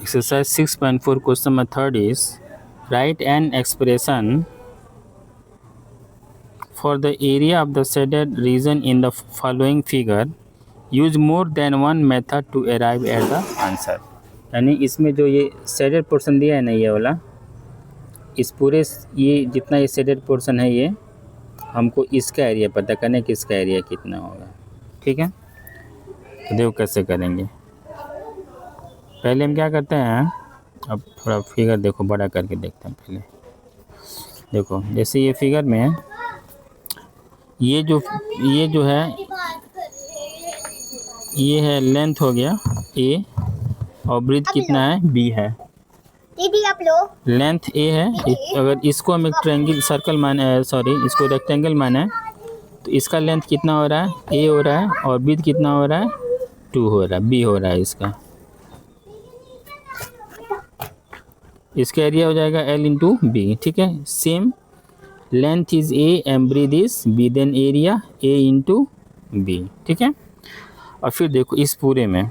Exercise 6.4 question method is write an expression for the area of the shaded region in the following figure. Use more than one method to arrive at the answer. यानी इसमें जो ये shaded portion दिया है ना, ये वाला, इस पूरे ये जितना ये शेडेड पोर्शन है, ये हमको इसका एरिया पता करना है कि इसका एरिया कितना होगा। ठीक है, तो देखो कैसे करेंगे। पहले हम क्या करते हैं, अब थोड़ा फिगर देखो बड़ा करके देखते हैं। पहले देखो, जैसे ये फिगर में ये जो है, ये है लेंथ हो गया ए और ब्रीथ कितना है, बी है। दीदी आप लोग लेंथ ए है। अगर इसको हम एक ट्रायंगल सर्कल माने, सॉरी इसको रेक्टेंगल माने, तो इसका लेंथ कितना हो रहा है, ए हो रहा है, और ब्रीथ कितना हो रहा है, 2 हो रहा है, बी हो रहा है इसका। इसका एरिया हो जाएगा एल इंटू बी। ठीक है, same length is A and breadth is B, then area A into B. ठीक है, और फिर देखो इस पूरे में,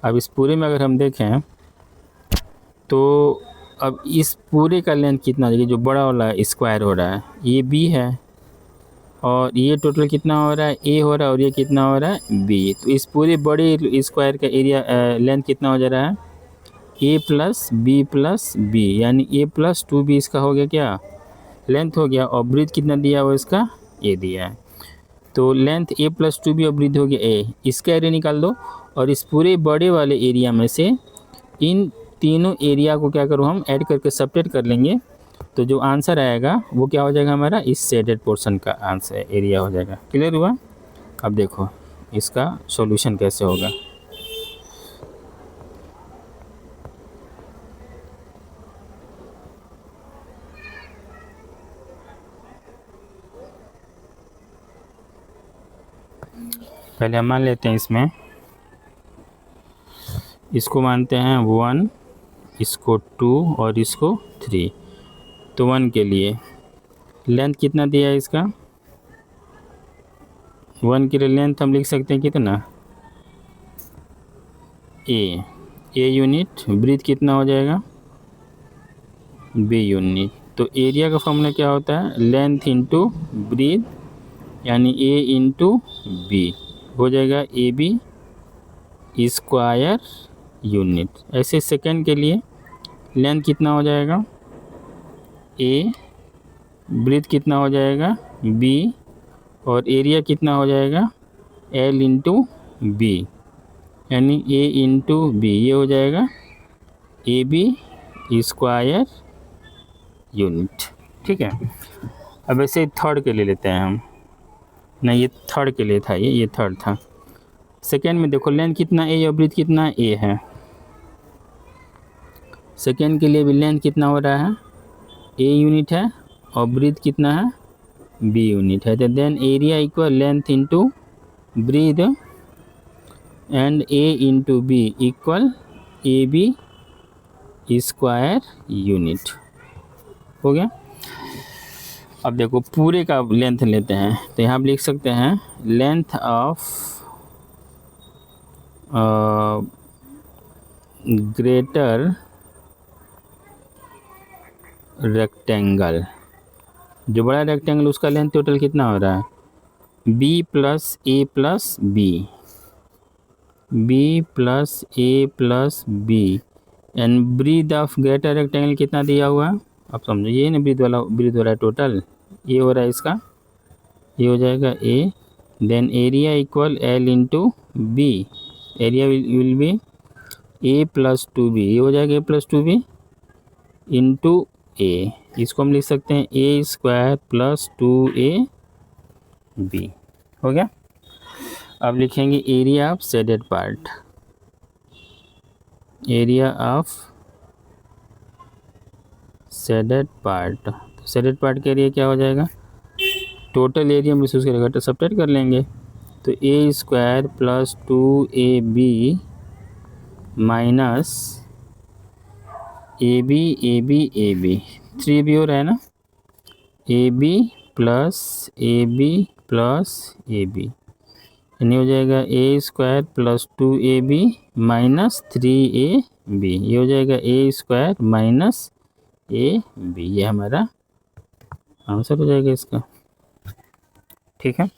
अब इस पूरे में अगर हम देखें तो अब इस पूरे का लेंथ कितना है, जो बड़ा वाला स्क्वायर हो रहा है ये बी है, और ये टोटल कितना हो रहा है, ए हो रहा है, और ये कितना हो रहा है, बी। तो इस पूरे बड़े स्क्वायर का एरिया लेंथ कितना हो जा रहा है, ए प्लस बी, यानी ए प्लस 2b इसका हो गया क्या, लेंथ हो गया। और ब्रीथ कितना दिया हुआ इसका, ए दिया है। तो लेंथ ए प्लस 2b और ब्रीथ हो गया ए। इसका एरिया निकाल दो, और इस पूरे बड़े वाले एरिया में से इन तीनों एरिया को क्या करूँ, हम ऐड करके सेपरेट कर लेंगे। तो जो आंसर आएगा वो क्या हो जाएगा, हमारा इस शेडेड पोर्शन का आंसर एरिया हो जाएगा। क्लियर हुआ। अब देखो इसका सॉल्यूशन कैसे होगा। पहले हम मान लेते हैं, इसमें इसको मानते हैं 1, इसको 2 और इसको 3। तो 1 के लिए लेंथ कितना दिया है इसका, 1 के लिए लेंथ हम लिख सकते हैं कितना, ए यूनिट। ब्रीथ कितना हो जाएगा, बी यूनिट। तो एरिया का फॉर्मूला क्या होता है, लेंथ इंटू ब्रीथ, यानी ए इंटू बी हो जाएगा ए बी स्क्वायर यूनिट। ऐसे सेकेंड के लिए लेंथ कितना हो जाएगा, ए, ब्रीथ कितना हो जाएगा, बी, और एरिया कितना हो जाएगा, एल इंटू बी, यानी ए इंटू बी, ये हो जाएगा ए बी स्क्वायर यूनिट। ठीक है, अब ऐसे थर्ड के लिए लेते हैं हम, नहीं ये थर्ड के लिए था, ये थर्ड था। सेकेंड में देखो लेंथ कितना ए और ब्रीथ कितना ए है। सेकेंड के लिए भी लेंथ कितना हो रहा है, ए यूनिट है, और ब्रीथ कितना है, बी यूनिट है। तो then area equal length into breadth and A into B equal A B square unit हो गया। अब देखो पूरे का लेंथ लेते हैं, तो यहाँ आप लिख सकते हैं लेंथ ऑफ ग्रेटर रेक्टेंगल, जो बड़ा रेक्टेंगल उसका लेंथ टोटल कितना हो रहा है, B plus A plus B, and breadth of greater rectangle कितना दिया हुआ है, अब समझो ये ना ब्रीथ वाला टोटल ये हो रहा है इसका, ये हो जाएगा A, then area equal L into B, area will be A plus 2b, ये हो जाएगा ए प्लस 2b इंटू ए। इसको हम लिख सकते हैं ए स्क्वायर प्लस 2ab हो गया। अब लिखेंगे area of shaded part, area of shaded part. तो शेडेड पार्ट का एरिया क्या हो जाएगा, टोटल एरिया में से उसके घटा सब्ट्रैक्ट कर लेंगे। तो A square plus 2ab minus A B 3b हो रहा है ना, A B plus A B, यानी हो जाएगा ए square plus 2ab minus 3ab, ये हो जाएगा ए स्क्वायर माइनस ab, ये हमारा आंसर हो जाएगा इसका। ठीक है।